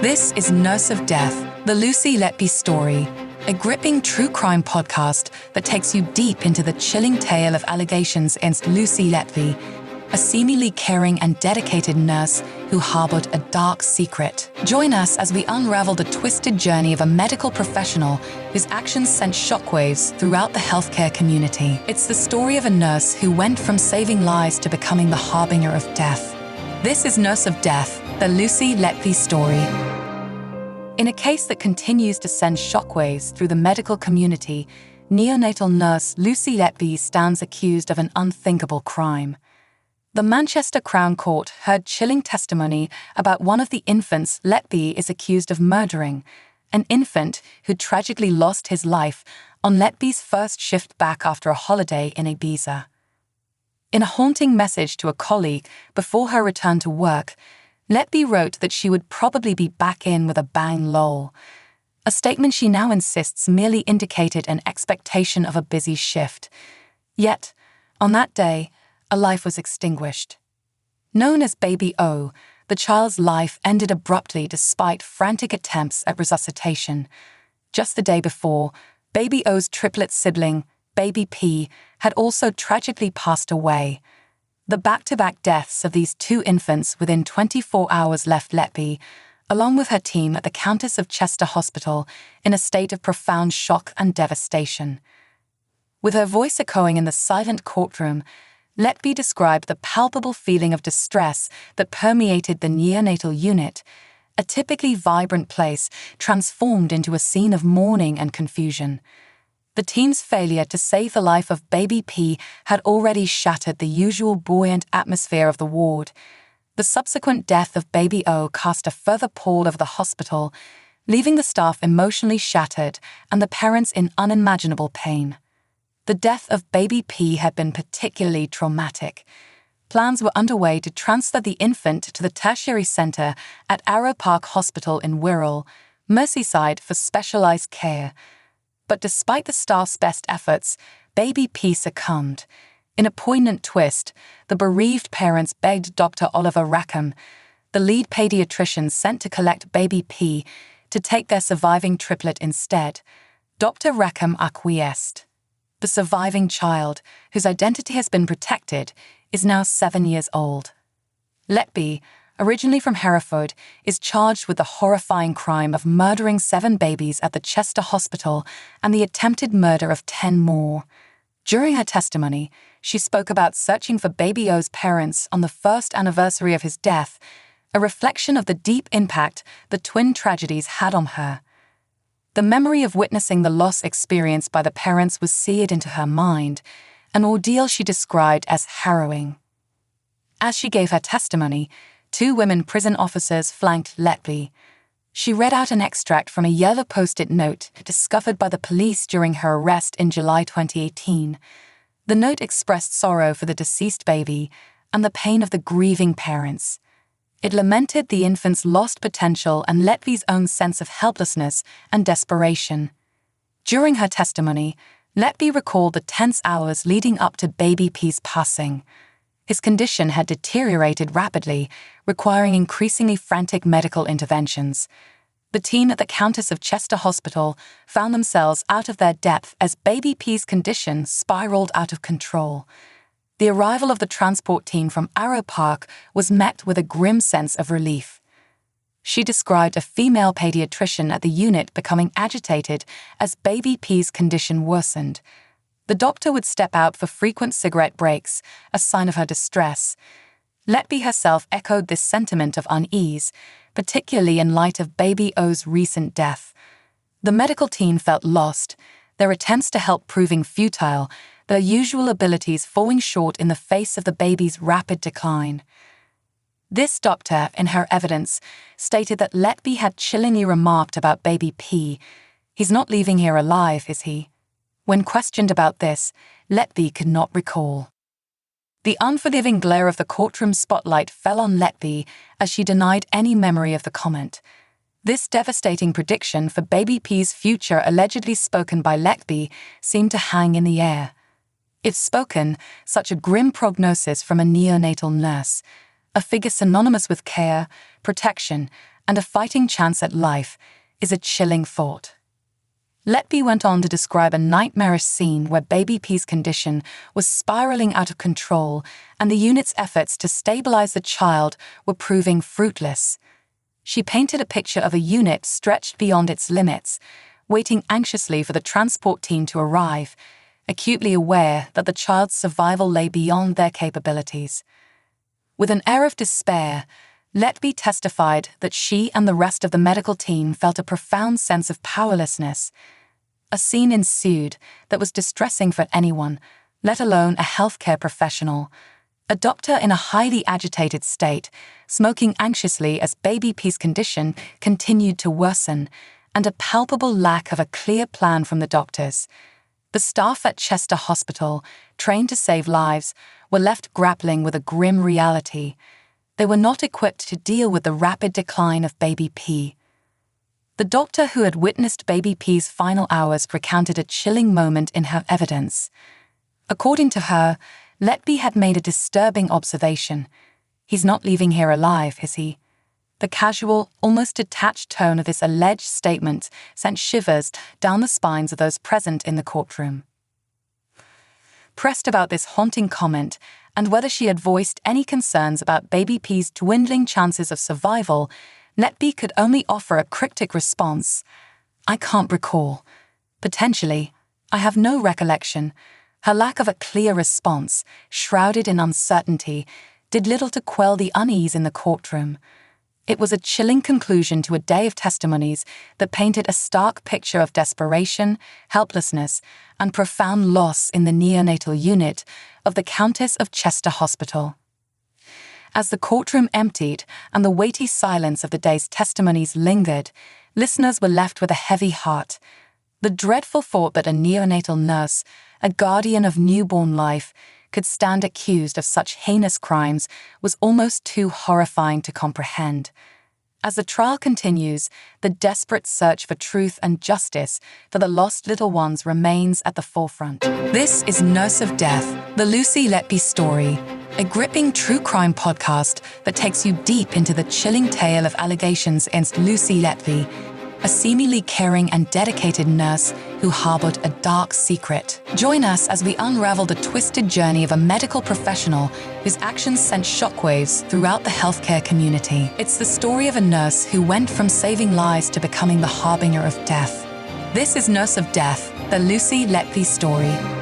This is Nurse of Death, the Lucy Letby story, a gripping true crime podcast that takes you deep into the chilling tale of allegations against Lucy Letby, a seemingly caring and dedicated nurse who harbored a dark secret. Join us as we unravel the twisted journey of a medical professional whose actions sent shockwaves throughout the healthcare community. It's the story of a nurse who went from saving lives to becoming the harbinger of death. This is Nurse of Death, the Lucy Letby story. In a case that continues to send shockwaves through the medical community, neonatal nurse Lucy Letby stands accused of an unthinkable crime. The Manchester Crown Court heard chilling testimony about one of the infants Letby is accused of murdering, an infant who tragically lost his life on Letby's first shift back after a holiday in Ibiza. In a haunting message to a colleague before her return to work, Letby wrote that she would probably be back in with a bang lol, a statement she now insists merely indicated an expectation of a busy shift. Yet, on that day, a life was extinguished. Known as Baby O, the child's life ended abruptly despite frantic attempts at resuscitation. Just the day before, Baby O's triplet sibling, Baby P, had also tragically passed away. The back-to-back deaths of these two infants within 24 hours left Letby, along with her team at the Countess of Chester Hospital, in a state of profound shock and devastation. With her voice echoing in the silent courtroom, Letby described the palpable feeling of distress that permeated the neonatal unit, a typically vibrant place transformed into a scene of mourning and confusion. The team's failure to save the life of Baby P had already shattered the usual buoyant atmosphere of the ward. The subsequent death of Baby O cast a further pall over the hospital, leaving the staff emotionally shattered and the parents in unimaginable pain. The death of Baby P had been particularly traumatic. Plans were underway to transfer the infant to the tertiary centre at Arrow Park Hospital in Wirral, Merseyside, for specialised care. But despite the staff's best efforts, Baby P succumbed. In a poignant twist, the bereaved parents begged Dr. Oliver Rackham, the lead paediatrician sent to collect Baby P, to take their surviving triplet instead. Dr. Rackham acquiesced. The surviving child, whose identity has been protected, is now 7 years old. Letby, originally from Hereford, is charged with the horrifying crime of murdering 7 babies at the Chester Hospital and the attempted murder of 10 more. During her testimony, she spoke about searching for Baby O's parents on the first anniversary of his death, a reflection of the deep impact the twin tragedies had on her. The memory of witnessing the loss experienced by the parents was seared into her mind, an ordeal she described as harrowing. As she gave her testimony, 2 women prison officers flanked Letby. She read out an extract from a yellow post-it note discovered by the police during her arrest in July 2018. The note expressed sorrow for the deceased baby and the pain of the grieving parents. It lamented the infant's lost potential and Letby's own sense of helplessness and desperation. During her testimony, Letby recalled the tense hours leading up to Baby P's passing. His condition had deteriorated rapidly, requiring increasingly frantic medical interventions. The team at the Countess of Chester Hospital found themselves out of their depth as Baby P's condition spiraled out of control. The arrival of the transport team from Arrow Park was met with a grim sense of relief. She described a female paediatrician at the unit becoming agitated as Baby P's condition worsened. The doctor would step out for frequent cigarette breaks, a sign of her distress. Letby herself echoed this sentiment of unease, particularly in light of Baby O's recent death. The medical team felt lost, their attempts to help proving futile, their usual abilities falling short in the face of the baby's rapid decline. This doctor, in her evidence, stated that Letby had chillingly remarked about Baby P, "He's not leaving here alive, is he?" When questioned about this, Letby could not recall. The unforgiving glare of the courtroom spotlight fell on Letby as she denied any memory of the comment. This devastating prediction for Baby P's future, allegedly spoken by Letby, seemed to hang in the air. If spoken, such a grim prognosis from a neonatal nurse, a figure synonymous with care, protection, and a fighting chance at life is a chilling thought. Letby went on to describe a nightmarish scene where baby P's condition was spiraling out of control and the unit's efforts to stabilize the child were proving fruitless. She painted a picture of a unit stretched beyond its limits, waiting anxiously for the transport team to arrive, acutely aware that the child's survival lay beyond their capabilities. With an air of despair, Letby testified that she and the rest of the medical team felt a profound sense of powerlessness. A scene ensued that was distressing for anyone, let alone a healthcare professional. A doctor in a highly agitated state, smoking anxiously as baby P's condition continued to worsen, and a palpable lack of a clear plan from the doctors. The staff at Chester Hospital, trained to save lives, were left grappling with a grim reality. They were not equipped to deal with the rapid decline of baby P. The doctor who had witnessed baby P's final hours recounted a chilling moment in her evidence. According to her, Letby had made a disturbing observation. "He's not leaving here alive, is he?" The casual, almost detached tone of this alleged statement sent shivers down the spines of those present in the courtroom. Pressed about this haunting comment and whether she had voiced any concerns about baby P's dwindling chances of survival, Letby could only offer a cryptic response. "I can't recall. Potentially. I have no recollection." Her lack of a clear response, shrouded in uncertainty, did little to quell the unease in the courtroom. It was a chilling conclusion to a day of testimonies that painted a stark picture of desperation, helplessness, and profound loss in the neonatal unit of the Countess of Chester Hospital. As the courtroom emptied and the weighty silence of the day's testimonies lingered, listeners were left with a heavy heart. The dreadful thought that a neonatal nurse, a guardian of newborn life, could stand accused of such heinous crimes was almost too horrifying to comprehend. As the trial continues, the desperate search for truth and justice for the lost little ones remains at the forefront. This is Nurse of Death, the Lucy Letby story, a gripping true crime podcast that takes you deep into the chilling tale of allegations against Lucy Letby, a seemingly caring and dedicated nurse who harbored a dark secret. Join us as we unravel the twisted journey of a medical professional whose actions sent shockwaves throughout the healthcare community. It's the story of a nurse who went from saving lives to becoming the harbinger of death. This is Nurse of Death, the Lucy Letby story.